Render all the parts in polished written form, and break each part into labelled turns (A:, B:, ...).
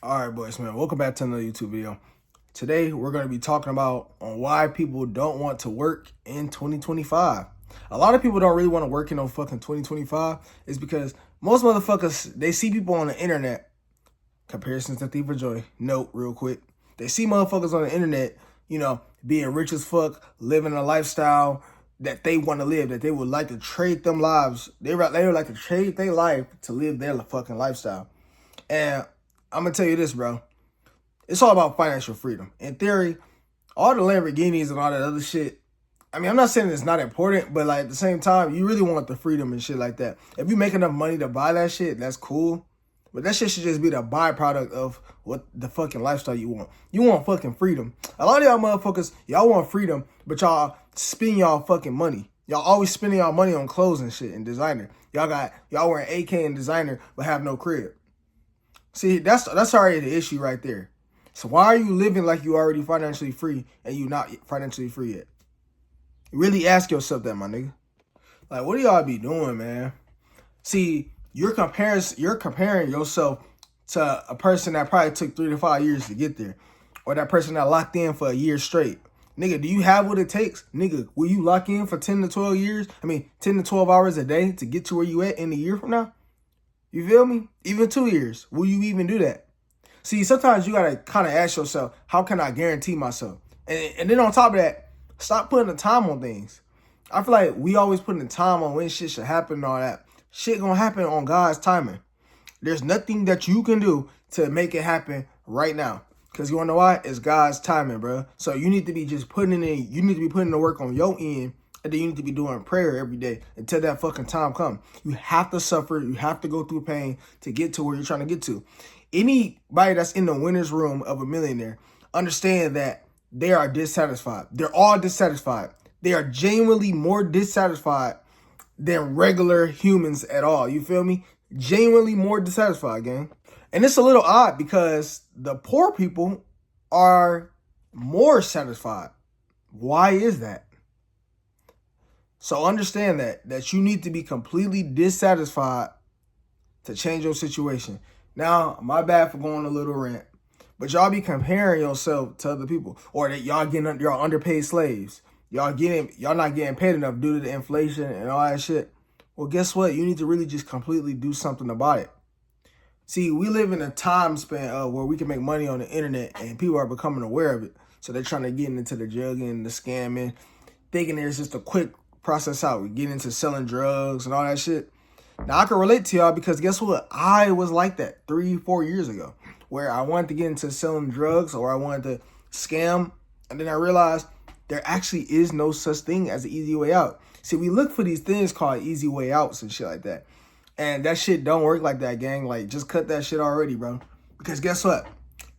A: All right, boys, man. Welcome back to another YouTube video. Today, we're going to be talking about on why people don't want to work in 2025. A lot of people don't really want to work in no fucking 2025. It's because most motherfuckers, they see people on the internet. Comparisons to Thief of Joy. Note real quick. They see motherfuckers on the internet, being rich as fuck, living a lifestyle that they want to live, that they would like to trade them lives. They would like to trade their life to live their fucking lifestyle. And I'm going to tell you this, bro. It's all about financial freedom. In theory, all the Lamborghinis and all that other shit, I mean, I'm not saying it's not important, but like at the same time, you really want the freedom and shit like that. If you make enough money to buy that shit, that's cool. But that shit should just be the byproduct of what the fucking lifestyle you want. You want fucking freedom. A lot of y'all motherfuckers, y'all want freedom, but y'all spend y'all fucking money. Y'all always spending y'all money on clothes and shit and designer. Y'all wearing AK and designer, but have no crib. See, that's already the issue right there. So why are you living like you already financially free and you not financially free yet? Really ask yourself that, my nigga. Like, what do y'all be doing, man? See, you're comparing yourself to a person that probably took 3 to 5 years to get there, or that person that locked in for a year straight. Nigga, do you have what it takes? Nigga, will you lock in for 10 to 12 years? 10 to 12 hours a day to get to where you at in a year from now? You feel me? Even 2 years. Will you even do that? See, sometimes you got to kind of ask yourself, how can I guarantee myself? And then on top of that, stop putting the time on things. I feel like we always putting the time on when shit should happen and all that. Shit gonna happen on God's timing. There's nothing that you can do to make it happen right now. Because you want to know why? It's God's timing, bro. So you need to be just putting the work on your end. And then you need to be doing prayer every day until that fucking time comes. You have to suffer. You have to go through pain to get to where you're trying to get to. Anybody that's in the winner's room of a millionaire, understand that they are dissatisfied. They're all dissatisfied. They are genuinely more dissatisfied than regular humans at all. You feel me? Genuinely more dissatisfied, gang. And it's a little odd because the poor people are more satisfied. Why is that? So understand that you need to be completely dissatisfied to change your situation. Now, my bad for going a little rant, but y'all be comparing yourself to other people, or that y'all underpaid slaves. Y'all not getting paid enough due to the inflation and all that shit. Well, guess what? You need to really just completely do something about it. See, we live in a time span where we can make money on the internet and people are becoming aware of it. So they're trying to get into the drugging, the scamming, thinking there's just a quick process out. We get into selling drugs and all that shit. Now, I can relate to y'all because guess what? I was like that 3-4 years ago, where I wanted to get into selling drugs or I wanted to scam. And then I realized there actually is no such thing as an easy way out. See, we look for these things called easy way outs and shit like that. And that shit don't work like that, gang. Like, just cut that shit already, bro. Because guess what?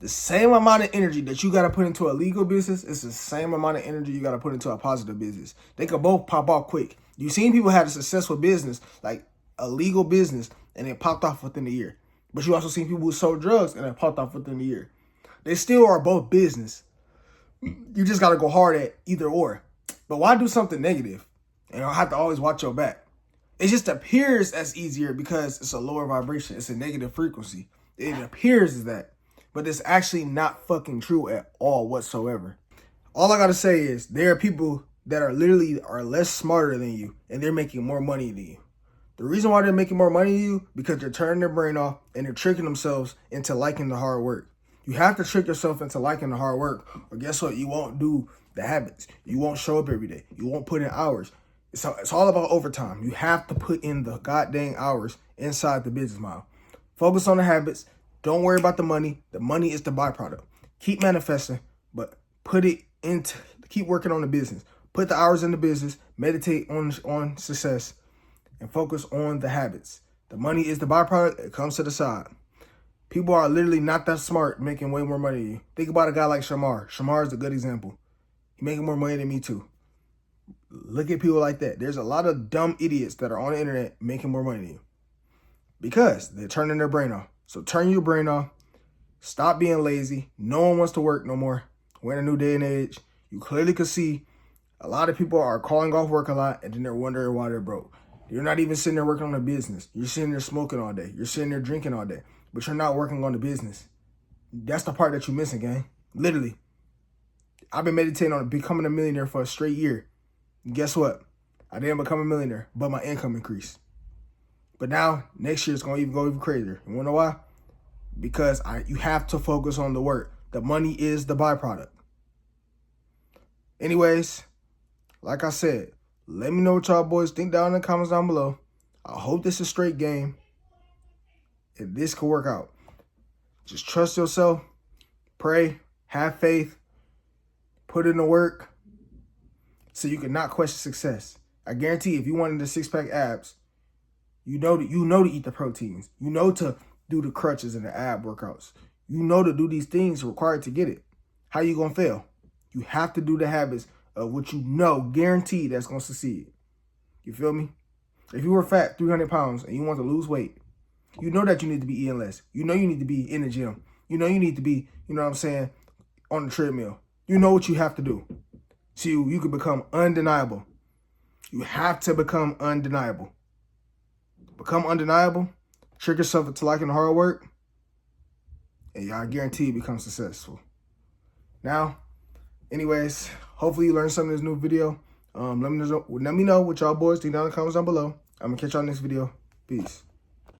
A: The same amount of energy that you got to put into a legal business is the same amount of energy you got to put into a positive business. They could both pop off quick. You've seen people have a successful business, like a legal business, and it popped off within a year. But you also seen people who sold drugs and it popped off within a year. They still are both business. You just got to go hard at either or. But why do something negative? And you'll have to always watch your back. It just appears as easier because it's a lower vibration. It's a negative frequency. It appears as that. But it's actually not fucking true at all whatsoever. All I got to say is there are people that are less smarter than you and they're making more money than you. The reason why they're making more money than you, because they're turning their brain off and they're tricking themselves into liking the hard work. You have to trick yourself into liking the hard work, or guess what? You won't do the habits. You won't show up every day. You won't put in hours. It's all about overtime. You have to put in the goddamn hours inside the business model. Focus on the habits. Don't worry about the money. The money is the byproduct. Keep manifesting, but keep working on the business. Put the hours in the business. Meditate on success. And focus on the habits. The money is the byproduct. It comes to the side. People are literally not that smart, making way more money than you. Think about a guy like Shamar. Shamar is a good example. He's making more money than me too. Look at people like that. There's a lot of dumb idiots that are on the internet making more money than you. Because they're turning their brain off. So turn your brain off. Stop being lazy. No one wants to work no more. We're in a new day and age. You clearly could see a lot of people are calling off work a lot and then they're wondering why they're broke. You're not even sitting there working on a business. You're sitting there smoking all day. You're sitting there drinking all day, but you're not working on the business. That's the part that you're missing, gang. Literally. I've been meditating on becoming a millionaire for a straight year. And guess what? I didn't become a millionaire, but my income increased. But now, next year, it's going to go even crazier. You want to know why? Because you have to focus on the work. The money is the byproduct. Anyways, like I said, let me know what y'all boys think down in the comments down below. I hope this is a straight game. If this could work out. Just trust yourself. Pray. Have faith. Put in the work. So you can not question success. I guarantee if you wanted the 6-pack abs, you know to eat the proteins. You know to do the crutches and the ab workouts. You know to do these things required to get it. How you going to fail? You have to do the habits of what you know, guaranteed that's going to succeed. You feel me? If you were fat, 300 pounds, and you want to lose weight, you know that you need to be eating less. You know you need to be in the gym. You know you need to be, you know what I'm saying, on the treadmill. You know what you have to do. So you can become undeniable. You have to become undeniable. Become undeniable. Trick yourself into liking the hard work. And I guarantee you become successful. Now, anyways, hopefully you learned something in this new video. Let me know what y'all boys think down in the comments down below. I'm going to catch y'all in this video. Peace.